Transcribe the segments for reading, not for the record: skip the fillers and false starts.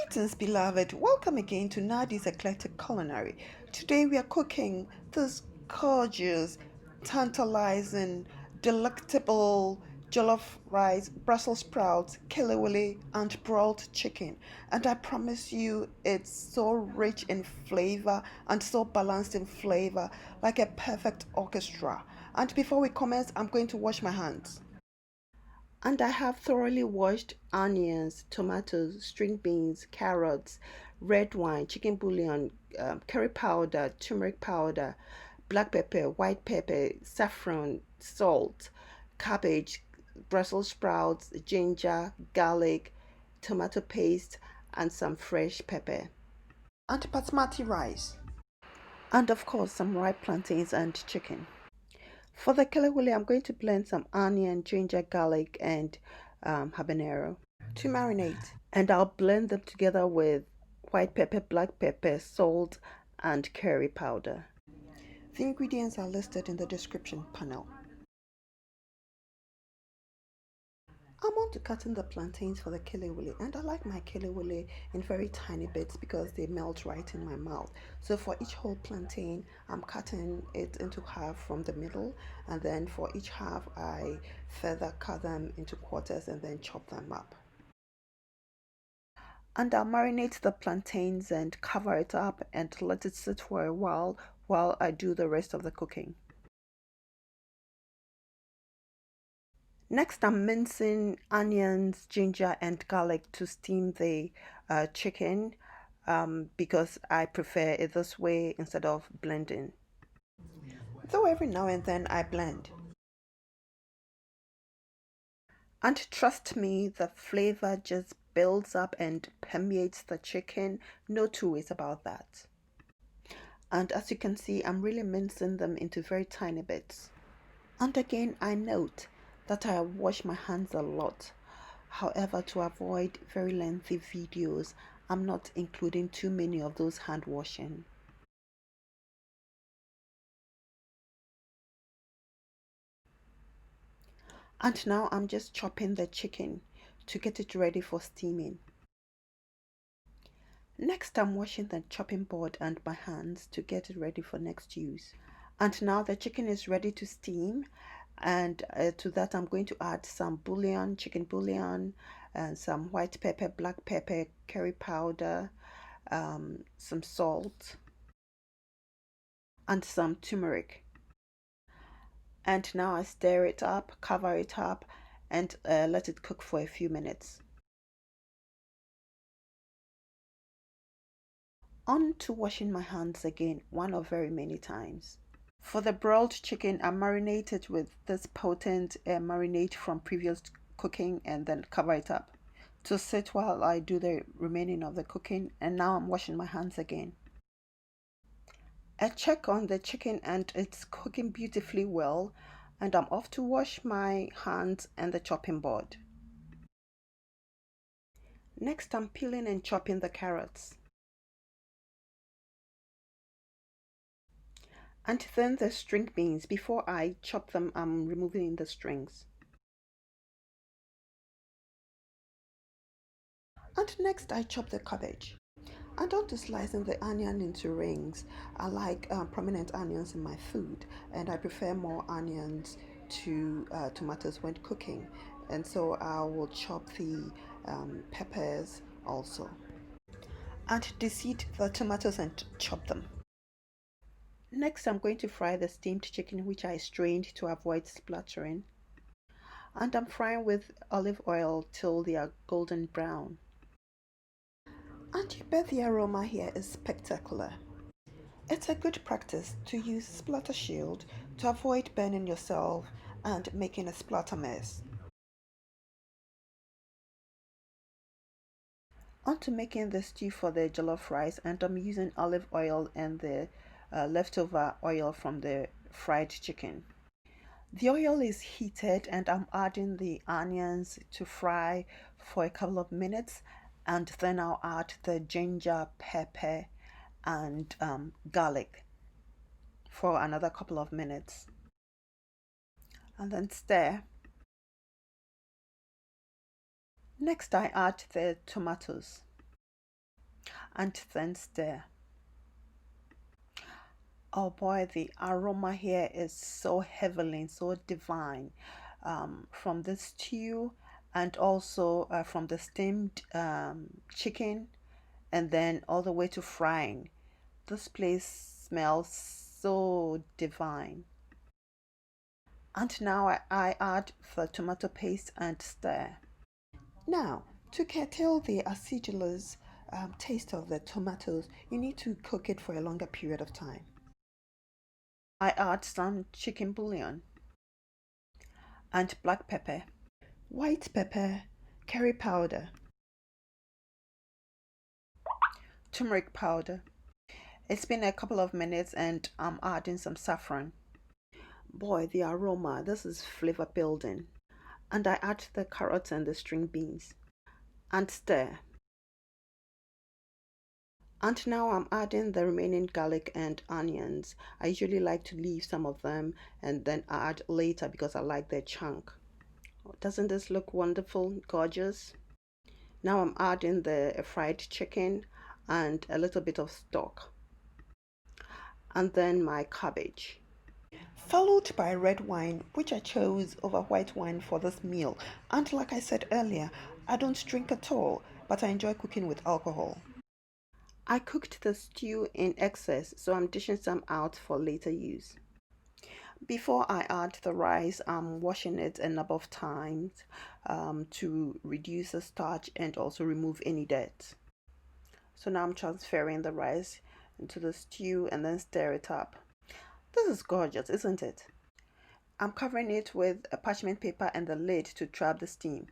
Greetings, beloved. Welcome again to Nadi's Eclectic Culinary. Today we are cooking this gorgeous, tantalizing, delectable jollof rice, Brussels sprouts, kelewele, and broiled chicken. And I promise you, it's so rich in flavor and so balanced in flavor, like a perfect orchestra. And before we commence, I'm going to wash my hands. And I have thoroughly washed onions, tomatoes, string beans, carrots, red wine, chicken bouillon, curry powder, turmeric powder, black pepper, white pepper, saffron, salt, cabbage, Brussels sprouts, ginger, garlic, tomato paste, and some fresh pepper. And basmati rice. And of course, some ripe plantains and chicken. For the kelewele, I'm going to blend some onion, ginger, garlic, and habanero to marinate. And I'll blend them together with white pepper, black pepper, salt, and curry powder. The ingredients are listed in the description panel. I'm on to cutting the plantains for the kelewele, and I like my kelewele in very tiny bits because they melt right in my mouth. So for each whole plantain, I'm cutting it into half from the middle, and then for each half, I further cut them into quarters and then chop them up. And I'll marinate the plantains and cover it up and let it sit for a while I do the rest of the cooking. Next, I'm mincing onions, ginger, and garlic to steam the chicken because I prefer it this way instead of blending. Though every now and then I blend. And trust me, the flavor just builds up and permeates the chicken. No two ways about that. And as you can see, I'm really mincing them into very tiny bits. And again, I note that I wash my hands a lot. However, to avoid very lengthy videos, I'm not including too many of those hand washing. And now I'm just chopping the chicken to get it ready for steaming. Next, I'm washing the chopping board and my hands to get it ready for next use. And now the chicken is ready to steam, and to that I'm going to add some bouillon, chicken bouillon, and some white pepper, black pepper, curry powder, some salt, and some turmeric. And now I stir it up, cover it up, and let it cook for a few minutes. On to washing my hands again, one of very many times. For the broiled chicken, I marinate it with this potent marinade from previous cooking and then cover it up to sit while I do the remaining of the cooking. And now I'm washing my hands again. I check on the chicken and it's cooking beautifully well, and I'm off to wash my hands and the chopping board. Next, I'm peeling and chopping the carrots. And then the string beans. Before I chop them, I'm removing the strings. And next I chop the cabbage. I don't slicing the onion into rings. I like prominent onions in my food, and I prefer more onions to tomatoes when cooking. And so I will chop the peppers also. And deseed the tomatoes and chop them. Next, I'm going to fry the steamed chicken, which I strained to avoid splattering. And I'm frying with olive oil till they are golden brown. And you bet the aroma here is spectacular. It's a good practice to use splatter shield to avoid burning yourself and making a splatter mess. On to making the stew for the jollof rice, and I'm using olive oil and the leftover oil from the fried chicken. The oil is heated and I'm adding the onions to fry for a couple of minutes, and then I'll add the ginger, pepper, and garlic for another couple of minutes, and then stir. Next, I add the tomatoes. and then stir. Oh boy, the aroma here is so heavenly, so divine, from the stew and also from the steamed chicken, and then all the way to frying. This place smells so divine. And now I add the tomato paste and stir. Now, to curtail the acidulous taste of the tomatoes, you need to cook it for a longer period of time. I add some chicken bouillon and black pepper, white pepper, curry powder, turmeric powder. It's been a couple of minutes and I'm adding some saffron. Boy, the aroma, this is flavor building. And I add the carrots and the string beans and stir. And now I'm adding the remaining garlic and onions. I usually like to leave some of them and then add later because I like their chunk. Doesn't this look wonderful, gorgeous? Now I'm adding the fried chicken and a little bit of stock. And then my cabbage. Followed by red wine, which I chose over white wine for this meal. And like I said earlier, I don't drink at all, but I enjoy cooking with alcohol. I cooked the stew in excess, so I'm dishing some out for later use. Before I add the rice, I'm washing it a number of times to reduce the starch and also remove any dirt. So now I'm transferring the rice into the stew and then stir it up. This is gorgeous, isn't it? I'm covering it with a parchment paper and the lid to trap the steam.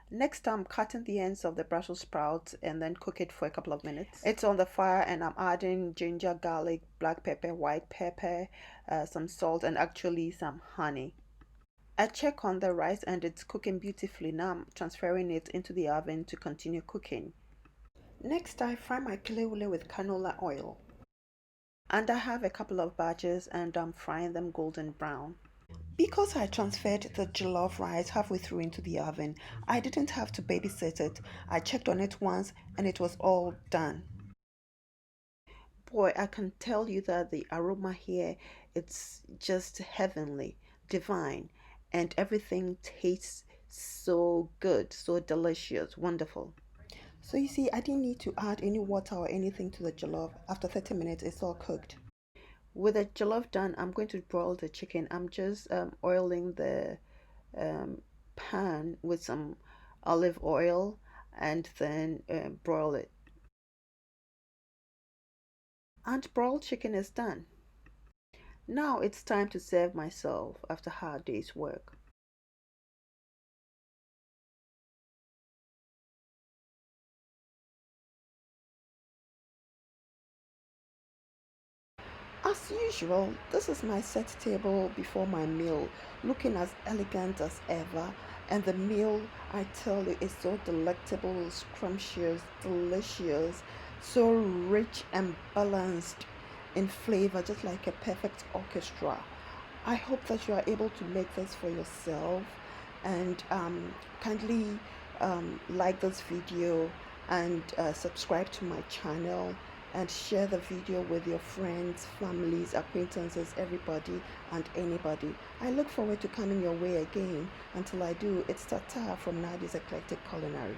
Next, I'm cutting the ends of the Brussels sprouts and then cook it for a couple of minutes. It's on the fire and I'm adding ginger, garlic, black pepper, white pepper, some salt, and actually some honey. I check on the rice and it's cooking beautifully. Now I'm transferring it into the oven to continue cooking. Next, I fry my kelewele with canola oil. And I have a couple of batches and I'm frying them golden brown. Because I transferred the jollof rice halfway through into the oven, I didn't have to babysit it. I checked on it once and it was all done. Boy, I can tell you that the aroma here, it's just heavenly, divine, and everything tastes so good, so delicious, wonderful. So you see, I didn't need to add any water or anything to the jollof. After 30 minutes, it's all cooked. With the jollof done, I'm going to broil the chicken. I'm just oiling the pan with some olive oil and then broil it. And broiled chicken is done. Now it's time to serve myself after a hard day's work. As usual, this is my set table before my meal, looking as elegant as ever. And the meal, I tell you, is so delectable, scrumptious, delicious, so rich and balanced in flavor, just like a perfect orchestra. I hope that you are able to make this for yourself and kindly like this video and subscribe to my channel and share the video with your friends, families, acquaintances, everybody and anybody. I look forward to coming your way again. Until I do, it's Tata from Nadi's Eclectic Culinary.